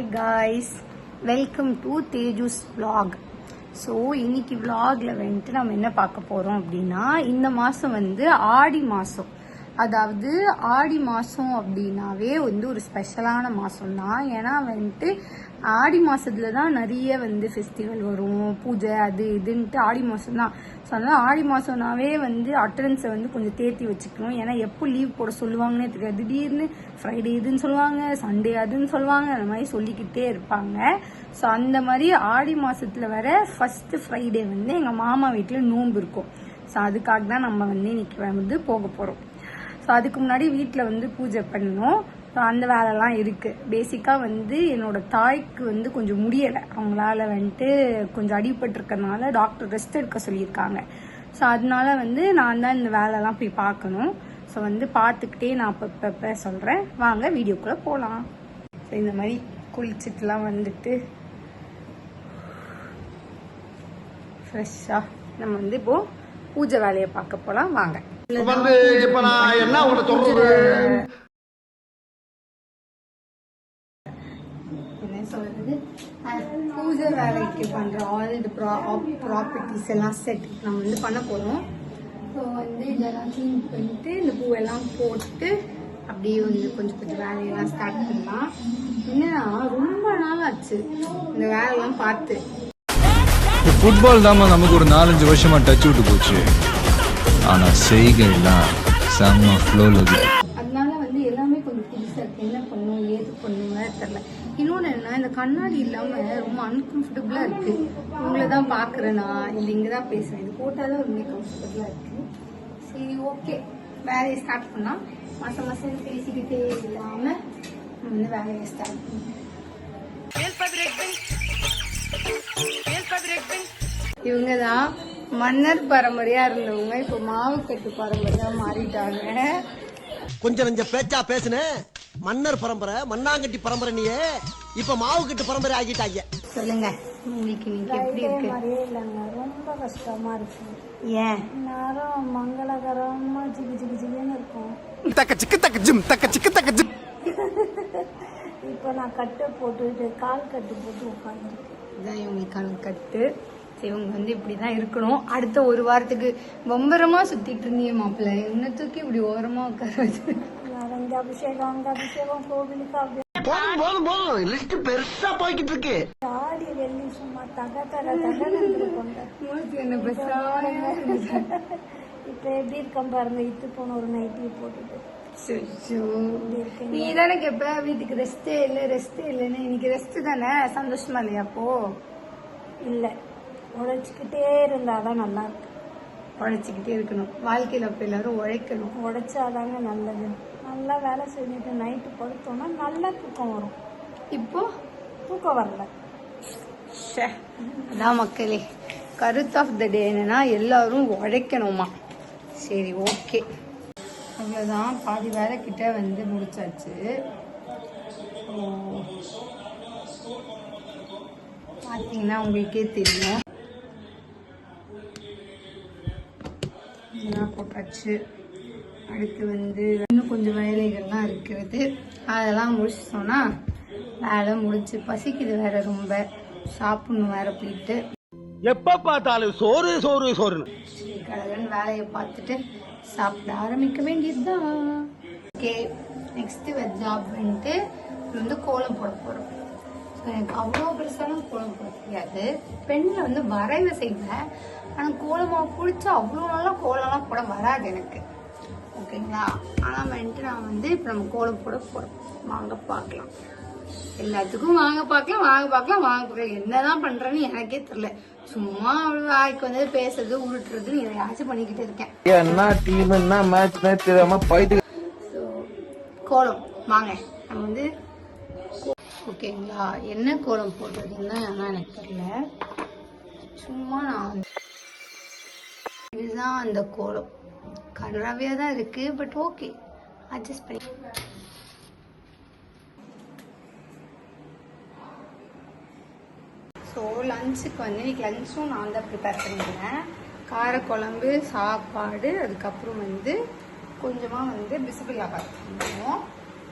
Hi guys, welcome to Teju's vlog. So இன்னைக்கு vlogல வந்துட்டு நம்ம என்ன பார்க்க போகிறோம் அப்படின்னா, இந்த மாதம் வந்து ஆடி மாதம். அதாவது ஆடி மாதம் அப்படின்னாவே வந்து ஒரு ஸ்பெஷலான மாதம் தான். ஏன்னா வந்துட்டு ஆடி மாதத்துல தான் நிறைய வந்து ஃபெஸ்டிவல் வரும், பூஜை அது இதுன்ட்டு ஆடி மாதம் தான். ஸோ அதனால் ஆடி மாதம்னாவே வந்து அட்டண்டன்ஸை வந்து கொஞ்சம் தேர்த்தி வச்சுக்கணும். ஏன்னா எப்போ லீவ் போட சொல்லுவாங்கன்னே தெரியாது. திடீர்னு ஃப்ரைடே இதுன்னு சொல்லுவாங்க, சண்டே அதுன்னு சொல்லுவாங்க, அந்த மாதிரி சொல்லிக்கிட்டே இருப்பாங்க. ஸோ அந்த மாதிரி ஆடி மாதத்தில் வர ஃபர்ஸ்ட் ஃப்ரைடே வந்து எங்கள் மாமா வீட்டில் நோன்பு இருக்கும். ஸோ அதுக்காக தான் நம்ம வந்து இன்னைக்கு வந்து போக போகிறோம். ஸோ அதுக்கு முன்னாடி வீட்டில் வந்து பூஜை பண்ணணும். ஸோ அந்த வேலைலாம் இருக்குது. பேசிக்காக வந்து என்னோட தாய்க்கு வந்து கொஞ்சம் முடியலை. அவங்களால வந்துட்டு கொஞ்சம் அடிபட்டிருக்கனால டாக்டர் ரெஸ்ட் எடுக்க சொல்லியிருக்காங்க. ஸோ அதனால வந்து நான் தான் இந்த வேலைலாம் போய் பார்க்கணும். ஸோ வந்து பார்த்துக்கிட்டே நான் அப்பப்போ சொல்கிறேன். வாங்க வீடியோக்குள்ளே போகலாம். ஸோ இந்த மாதிரி குளிச்சுட்டுலாம் வந்துட்டு ஃப்ரெஷ்ஷாக நம்ம வந்து இப்போது பூஜை வேலையை பார்க்க போகலாம். வாங்க. இப்ப நான் என்ன சொல்றது, பூஜை வேலைக்கு பண்ற ஆல் தி ப்ராப்பர்ட்டிஸ் எல்லாம் செட் நம்ம வந்து பண்ண போறோம். ஸோ வந்து இதெல்லாம் க்ளீன் பண்ணிட்டு இந்த பூவெல்லாம் போட்டு அப்படியே வந்து கொஞ்சம் வேலையெல்லாம் ஸ்டார்ட் பண்ணலாம். என்னன்னா ரொம்ப நாள் ஆச்சு இந்த வேலையெல்லாம் பார்த்து. ஃபுட்பால் தாமா நமக்கு ஒரு 4-5 வருஷமா டச் விட்டு போச்சு. ஆனா செய்கள்லாம் செம்ம ஃப்ளோல இருக்கு. அதனால வந்து எல்லாமே கொஞ்சம் புதுசா இருக்கு. என்ன பண்ணும் ஏது பண்ணுங்க தெரியல. இன்னொன்று என்ன, இந்த கண்ணாடி இல்லாம ரொம்ப அன்கம்ஃபர்டபுளா இருக்கு. உங்களை தான் பாக்குறேனா இல்லை இங்க தான் பேசுறேன். இது போட்டாதான் ரொம்ப கம்ஃபர்டபுளா இருக்கு. சரி, ஓகே, வேலையை ஸ்டார்ட் பண்ணா. மாசம் பேசிக்கிட்டே இல்லாம வந்து வேலையை ஸ்டார்ட் பண்ணலாம். இவங்கதான் மன்னர் பரம்பரையா இருந்தவங்க இப்ப மாவுக்கட்டு பரம்பரையா மாறிட்டாங்க. கொஞ்சம் நஞ்ச பேச்சா பேசுன மன்னர் பரம்பரை, மண்ணாங்கட்டி பரம்பரை, நீயே இப்ப மாவுக்கட்டு பரம்பரை ஆகிட்டாங்க. சொல்லுங்க, உங்களுக்கு இன்னைக்கு எப்படி இருக்கு? ரொம்ப கஷ்டமா இருக்கு. ஏன்? நேரம் மங்களகரமா ஜிகு ஜிகு ஜிகுன்னு இருக்கும். இப்ப நான் கட்டு போட்டுட்டு கால் கட்டு போட்டு உட்காந்துருக்கேன். இதான் இவங்களுக்கான கட்டு. இவங்க வந்து இப்படிதான் இருக்கணும். அடுத்த ஒரு வாரத்துக்கு பம்பரமா சுத்திட்டு இருந்தீங்க மாப்பிள்ள, என்ன தூக்கி இப்படி ஓரமா உட்கார அங்க அபிஷேகம் அங்க அபிஷேகம் கோவிலுக்கு போதும் லிஸ்ட் பெருசா போய்கிட்டு இருக்கு. ஆடி வெள்ளி சும்மா தக தக தக கொண்ட என்ன பெருசாக. இப்ப எப்படி இருக்கேன் பாருங்க, இத்து போன ஒரு நைட்டி போட்டுட்டு. நீ தானே கேப்ப வீட்டுக்கு ரெஸ்டே இல்லைன்னு. இன்னைக்கு ரெஸ்ட் தானே, சந்தோஷமா இல்லையா? அப்போ இல்ல, உழைச்சிக்கிட்டே இருந்தாதான் நல்லா இருக்கு. உழைச்சிக்கிட்டே இருக்கணும் வாழ்க்கையில. அப்ப எல்லாரும் உழைக்கணும். உழைச்சாதாங்க நல்லது. நல்லா வேலை செஞ்சுட்டு நைட்டு படுத்தோம்னா நல்லா தூக்கம் வரும். இப்போ தூக்கம் வரல. அதான் மக்களே, கருத்து ஆஃப் த டே என்னன்னா எல்லாரும் உழைக்கணுமா. சரி, ஓகே, அவ்வளோதான். பாதி வேலை கிட்ட வந்து முடிச்சாச்சு. பார்த்தீங்கன்னா உங்களுக்கே தெரியும். இதெல்லாம் போட்டாச்சு. அடுத்து வந்து இன்னும் கொஞ்சம் வேலைகள்லாம் இருக்கிறது. அதெல்லாம் முடிச்சிட்டோம்னா வேலை முடிச்சு. பசிக்குது வேற, ரொம்ப சாப்பிடணும் வேற போயிட்டு. எப்ப பார்த்தாலும் சோறு சோறு சோறுன்னு கடகன் வேலையை பார்த்துட்டு சாப்பிட ஆரம்பிக்க வேண்டியதுதான். ஓகே, நெக்ஸ்ட் ஜாப் வந்துட்டு வந்து கோலம் போட போறோம். எனக்கு அவ்வளோ பெருசான கோலம் போட தெரியாது. பெண்ணில் வந்து வரைவ செய்வேன், ஆனால் கோலமாக பிடிச்சா அவ்வளோ நல்லா கோலம்லாம் போட வராது எனக்கு. ஓகேங்களா? ஆனால் வந்துட்டு நான் வந்து இப்போ நம்ம கோலம் போட போகிறோம். வாங்க பார்க்கலாம். எல்லாத்துக்கும் வாங்க பார்க்கலாம். என்னதான் பண்றேன்னு எனக்கே தெரியல. சும்மா அவ்வளவு வாய்க்கு வந்து பேசுறது உருட்டுறது எதையாச்சும் பண்ணிக்கிட்டு இருக்கேன். கோலம் வாங்க நம்ம வந்து. ஓகேங்களா? என்ன கோலம் போடுறதுன்னா எனக்கு தெரியல. சும்மா நான் இதுதான் அந்த கோலம். கன்றாவியா தான் இருக்கு, பட் ஓகே, அட்ஜஸ்ட் பண்ணி. ஸோ லஞ்சுக்கு வந்து இன்னைக்கு லஞ்சும் நான் தான் ப்ரிப்பேர் பண்ணிக்கிறேன். காரக்குழம்பு, சாப்பாடு, அதுக்கப்புறம் வந்து கொஞ்சமாக வந்து பிசிபில்லா பாத் பண்ணுவோம்.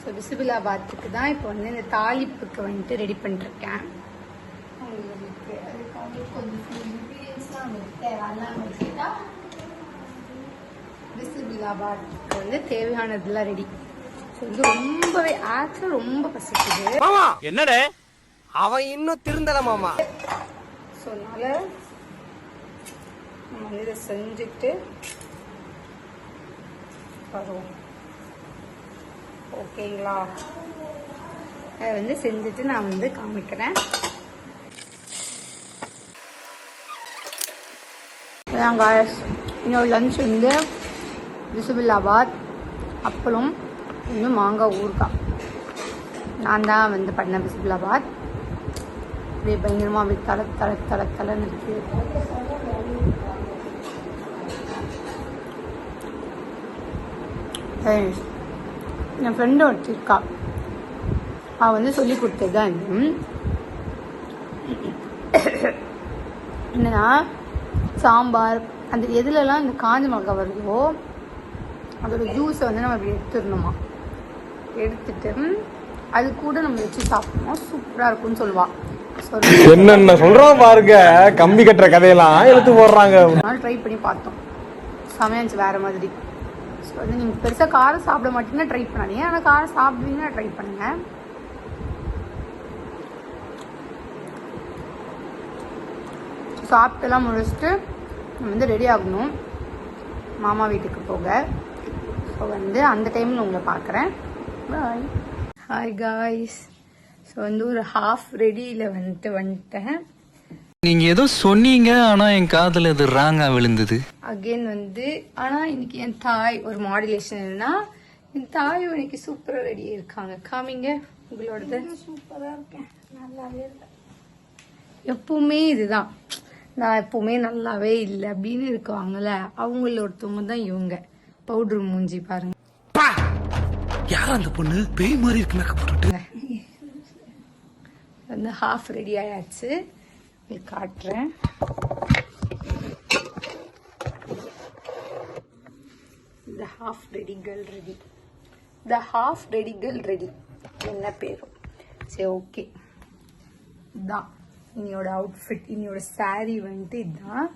ஸோ ஸோ பிசிபிலாபாத்துக்கு தான் இப்போ வந்து இந்த தாளிப்புக்கு வந்துட்டு ரெடி பண்ணிருக்கேன். உங்களுக்கு அதுக்காக கொஞ்சம் இன்க்ரீடியன்ஸ்லாம் உங்களுக்கு தேவை. அதெல்லாம் வச்சுட்டா பிசிபிலாபாத்துக்கு வந்து தேவையானதெல்லாம் ரெடி. ஸோ இது ரொம்பவே ஆக்சுவலாக ரொம்ப பசிக்குது. என்னடே அவன் இன்னும் திருந்தல மாமா. ஸோ அதனால நம்ம வந்து இதை செஞ்சுட்டு வரும். ஓகேங்களா? அதை வந்து செஞ்சுட்டு நான் வந்து காமிக்கிறேன். என்னோட லஞ்ச் வந்து பிசிபிலாபாத், அப்பளம், இன்னும் மாங்காய் ஊறுகாய். நான் தான் வந்து பண்ண பிசிபிலாபாத். அப்படியே பயங்கரமாக அப்படியே தலை இருக்கு. என் ஃப்ரெண்டு ஒருத்தி இருக்கா, அவள் வந்து சொல்லி கொடுத்தது தான் இது. என்னன்னா சாம்பார் அந்த எதுலலாம் இந்த காஞ்ச மிளகாய் வருதோ அதோட ஜூஸை வந்து நம்ம அப்படி எடுத்துடணுமா. எடுத்துட்டு அது கூட நம்ம வச்சு சாப்பிடணும். சூப்பராக இருக்கும்னு சொல்லுவா. என்னென்ன சொல்றோம் பாருங்க, கம்பி கட்டுற கதையெல்லாம் எடுத்து போடுறாங்க. ட்ரை பண்ணி பார்த்தோம், சமையல் வேற மாதிரி. ஸோ வந்து நீங்கள் பெருசாக காரம் சாப்பிட மாட்டீங்கன்னா ட்ரை பண்ணாதீங்க. ஆனால் காரம் சாப்பிடுவீங்கன்னா ட்ரை பண்ணுங்க. சாப்பிட்டெல்லாம் முடிச்சுட்டு நம்ம வந்து ரெடி ஆகணும் மாமா வீட்டுக்கு போக. ஸோ வந்து அந்த டைமில் உங்களை பார்க்குறேன். பாய். Hi guys. ஸோ வந்து ஒரு ஹாஃப் ரெடியில் வந்துட்டேன். நீங்க ஏதோ சொன்னீங்க, ஆனா என் காதுல இது ராங்கா விழுந்தது. அகெயின் வந்து ஆனால் இன்னைக்கு என் தாய் ஒரு மாடுலேஷன் என்னன்னா, என் தாயும் இன்னைக்கு சூப்பராக ரெடி இருக்காங்க. காமிங்க உங்களோடது. சூப்பராக இருக்கேன், நல்லாவே இல்லை. எப்பவுமே இதுதான், நான் எப்பவுமே நல்லாவே இல்லை அப்படின்னு இருக்குவாங்கல்ல, அவங்கள ஒருத்தவங்க தான் இவங்க. பவுட்ரு மூஞ்சி பாருங்க. யார் அந்த பொண்ணு? பேய் மாதிரி இருக்கு மேக்கப் போட்டுட்டு. வந்து ஹாஃப் ரெடி ஆயாச்சு, காட்டுறேன். த ஹாஃப் ரெடி கேர்ள் ரெடி. த ஹாஃப் ரெடி கேர்ள் ரெடி என்ன பேரும். சரி ஓகே, இதுதான் இன்னையோட அவுட்ஃபிட். இன்னையோட சாரீ வந்துட்டு இதுதான்.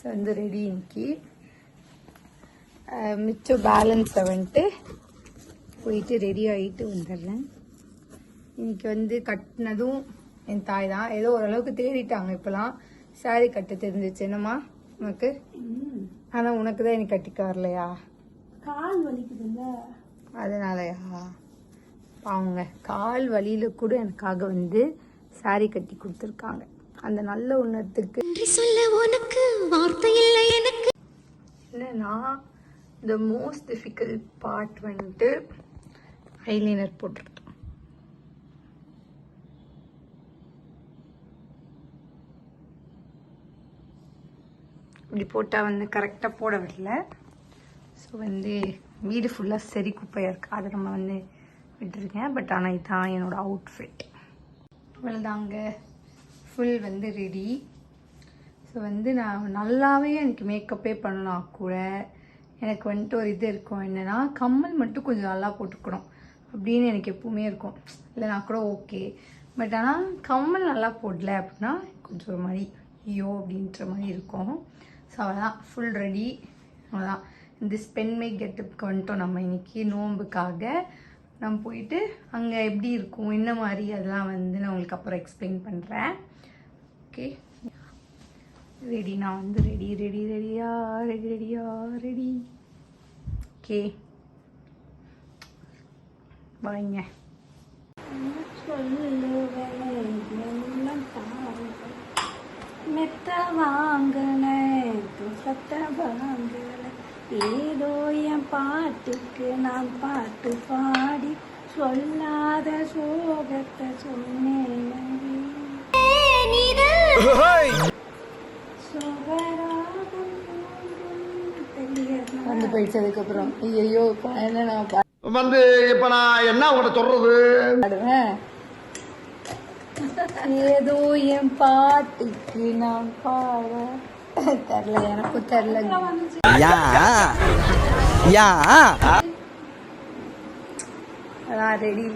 ஸோ வந்து ரெடி இன்னைக்கு. மிச்சம் பேலன்ஸை வந்துட்டு போயிட்டு ரெடி ஆகிட்டு வந்துடுறேன். இன்னைக்கு வந்து கட்டினதும் என் தாய் தான். ஏதோ ஓரளவுக்கு தேடிட்டாங்க இப்பெல்லாம். சாரி கட்ட தெரிஞ்சிச்சு என்னம்மா உனக்கு? ஆனா உனக்கு தான் எனக்கு கட்டிக்க வரலையா? கால் வலிக்குதுல்ல, அதனாலயா? அவங்க கால் வலியில கூட எனக்காக வந்து சாரி கட்டி கொடுத்துருக்காங்க. அந்த நல்ல உணர்த்துக்கு சொல்ல உனக்கு வார்த்தை இல்லை எனக்கு. என்னன்னா த மோஸ்ட் டிஃபிகல்ட் பார்ட் வந்துட்டு ஐலைனர் போட்டுருக்கேன். இப்படி போட்டால் வந்து கரெக்டாக போட வரல. ஸோ வந்து வீடு ஃபுல்லாக சரி குப்பையாக இருக்குது, அதை நம்ம வந்து விட்டுருக்கேன். பட் ஆனால் இதுதான் என்னோட அவுட்ஃபிட். இவ்வளோதாங்க, ஃபுல் வந்து ரெடி. ஸோ வந்து நான் நல்லாவே எனக்கு மேக்கப்பே பண்ணனா கூட எனக்கு வந்துட்டு ஒரு இது இருக்கும், என்னென்னா கம்மல் மட்டும் கொஞ்சம் நல்லா போட்டுக்கணும் அப்படின்னு எனக்கு எப்பவுமே இருக்கும். இல்லை நான் கூட ஓகே, பட் ஆனால் கம்மல் நல்லா போடல அப்படின்னா கொஞ்சம் ஒரு மாதிரி ஐயோ அப்படின்ற மாதிரி இருக்கும். ஸோ அவ்வளோதான், ஃபுல் ரெடி. அவ்வளோதான், இந்த பெண்மை கெட்டப்புக்கு வந்துட்டோம் நம்ம இன்னைக்கு நோன்புக்காக. நம்ம போயிட்டு அங்கே எப்படி இருக்கும் என்ன மாதிரி அதெல்லாம் வந்து நான் உங்களுக்கு அப்புறம் எக்ஸ்பிளைன் பண்ணுறேன். ஓகே ரெடி, நான் வந்து ரெடி. ஓகே பாய்ங்க. மெத்த வாங்கின துசத்த வாங்கல, ஏதோ என் பாட்டுக்கு நான் பாட்டு பாடி சொல்லாத சோகத்தை சொன்னேன். வந்து போயிடுச்சு. அதுக்கப்புறம் ஐயோ என்ன நான் வந்து இப்ப நான் என்ன உங்கள்கிட்ட சொல்றது? பாடுவேன். ஏதோ என் பாட்டுக்கு நான் பாட தெரில, எனக்கும் தெரில. அதான் ரெடி.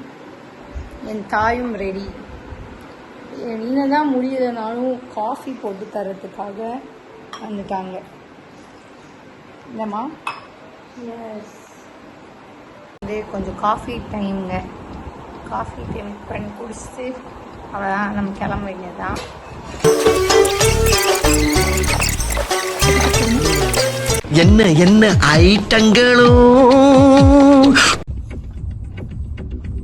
என் தாயும் ரெடி. என்னதான் முடியலனாலும் காஃபி போட்டு தரத்துக்காக வந்துட்டாங்க. இல்லைம்மா? எஸ். இதே கொஞ்சம் காஃபி டைமுங்க. காஃபி டைம் பண்ணி குடிச்சிட்டு அவ்வளோதான், நம்ம கிளம்ப வேண்டியதுதான். என்ன என்ன ஐட்டங்களும்.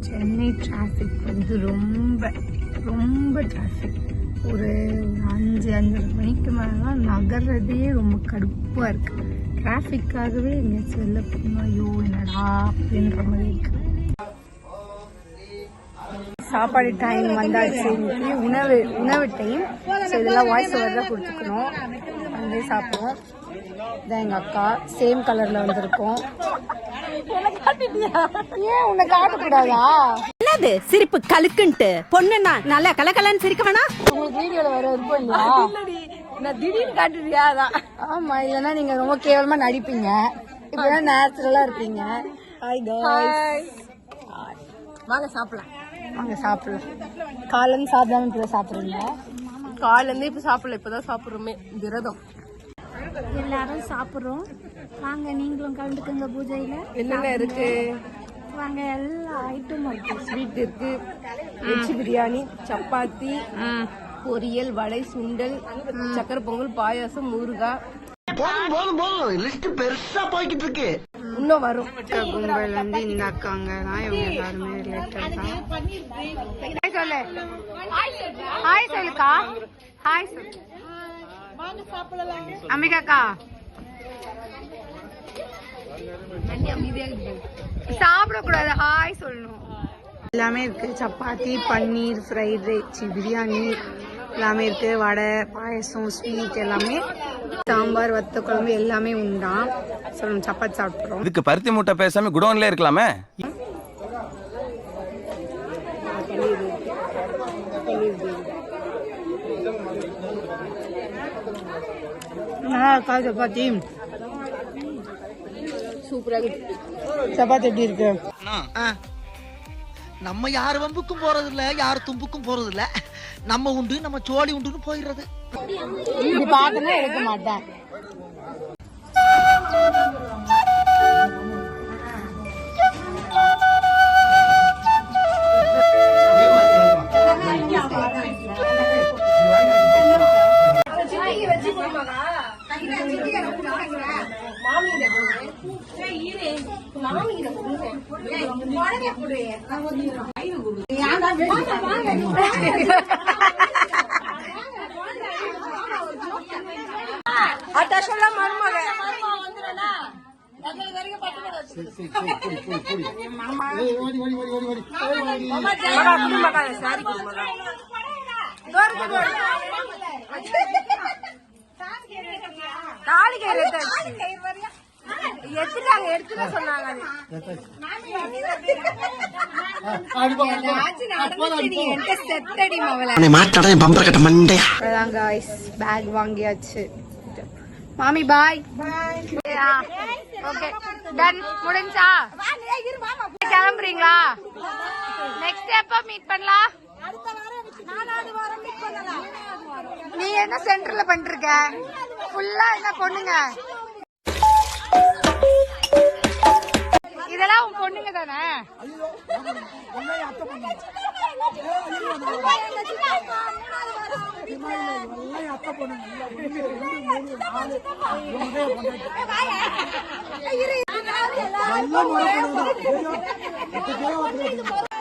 சென்னை டிராஃபிக் வந்து ரொம்ப ரொம்ப டிராஃபிக். ஒரு 5-5:30 மணிக்கு மேலாம் நகர்றதே ரொம்ப கடுப்பாக இருக்குது. டிராஃபிக்காகவே எங்கேயாச்சும் வெளில போகணும், ஐயோ என்னடா அப்படின்ற மாதிரி இருக்கு. சாப்பாடு டைம் வந்தாச்சு. உணவு டைம். ஸோ இதெல்லாம் வாய்ஸ் ஓவர் தான் கொடுத்துக்கணும். வந்து சாப்பிடுவோம். இதான் எங்கள் அக்கா, சேம் கலரில் வந்திருக்கோம். ஏன் உன்னை காட்டக்கூடாதா? என்னது சிரிப்பு கலுக்குன்ட்டு? பொண்ணுன்னா நல்லா கலகலன்னு சிரிக்க வேணா? உங்களுக்கு வீடியோல வர விருப்பம் இல்லையா? நான் திடீர்னு காட்டுறியா? அதான். ஆமா, இல்லைன்னா நீங்க ரொம்ப கேவலமா நடிப்பீங்க. இப்பதான் நேச்சுரலா இருப்பீங்க. ஹாய் காய்ஸ், வாங்க சாப்பிடலாம். வாங்க சாப்பிடலாம். காலையில சாப்பிடாம இப்பதான் சாப்பிடுறீங்க? காலையில இருந்து இப்ப சாப்பிடல, இப்பதான் சாப்பிடுறோமே. விரதம். எல்லாரும் சாப்பிட்றோம். வாங்க நீங்களும் கலந்துக்குங்க பூஜையில. என்னென்ன இருக்கு? வாங்க, எல்லா ஐட்டமும் இருக்கு. ஸ்வீட் இருக்கு, வெஜ் பிரியாணி, சப்பாத்தி, பொரியல், வடை, சுண்டல், சக்கரை பொங்கல், பாயாசம், ஊறுகாய். போதும் லிஸ்ட் பெருசா போய்கிட்டு இருக்கு. இன்னும் வரும். கும்பல் வந்து இந்த அக்காங்க தான், இவங்க எல்லாருமே ரிலேட்டட் தான். ஹாய் சொல்லு. ஹாய் சொல்லுக்கா. ஹாய் சொல்லு அம்பிகாக்கா. சாப்பிடக்கூடாது, ஹாய் சொல்லணும். எல்லாமே இருக்கு. சப்பாத்தி, பன்னீர், ஃப்ரைட் ரைஸ், பிரியாணி எல்லாமே இருக்கு. வடை, பாயசம், ஸ்வீட் எல்லாமே, சாம்பார், வத்த குழம்பு எல்லாமே உண்டாம். சொல்லணும். சப்பாத்தி சாப்பிட்றோம். இதுக்கு பருத்தி மூட்டை பேசாம குடோன்ல இருக்கலாமே. சப்பாத்தி சூப்பரா இருக்கு. சப்பாத்தி எப்படி இருக்கு? நம்ம யார் வம்புக்கும் போறது இல்ல, யார் தும்புக்கும் போறது இல்ல. நம்ம உண்டு, நம்ம சோழி உண்டுன்னு போயிடுறது. இப்படி பார்த்தனா எடுக்க மாட்டேன். பேக் வாங்கியாச்சு. மாமி பாய். Okay done. முடிஞ்சா கிளம்புறீங்களா? நெக்ஸ்ட் எப்ப மீட் பண்ணலாம்? நீ என்ன சென்டர்ல பண்ணிருக்க? ஃபுல்லா என்ன பொண்ணுங்க? இதெல்லாம் உன் பொண்ணுங்க தானே? நல்லா